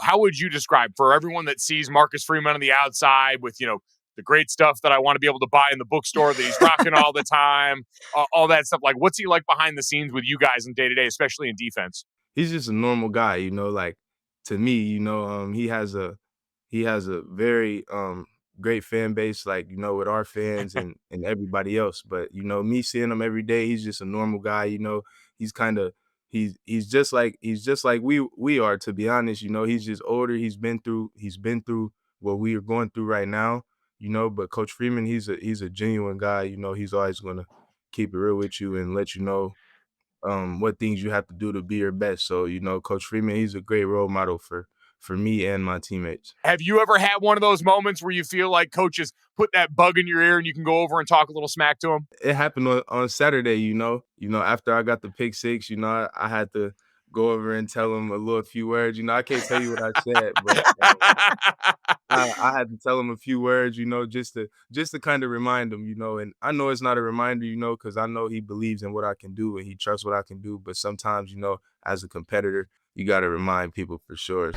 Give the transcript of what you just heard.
How would you describe for everyone that sees Marcus Freeman on the outside with, the great stuff that I want to be able to buy in the bookstore that he's rocking all the time, all that stuff. Like, what's he like behind the scenes with you guys in day to day, especially in defense? He's just a normal guy, like, to me, he has a very, great fan base, like, with our fans and everybody else, but, me seeing him every day, he's just a normal guy, he's kinda he's just like we are, to be honest, he's just older, he's been through what we are going through right now, but Coach Freeman, he's a genuine guy, he's always gonna keep it real with you and let you know what things you have to do to be your best. So, Coach Freeman, he's a great role model for me and my teammates. Have you ever had one of those moments where you feel like coaches put that bug in your ear and you can go over and talk a little smack to him? It happened on Saturday, after I got the pick six, I had to go over and tell him a little few words. I can't tell you what I said, but I had to tell him a few words, just to kind of remind him, and I know it's not a reminder, because I know he believes in what I can do and he trusts what I can do. But sometimes, as a competitor, you got to remind people for sure.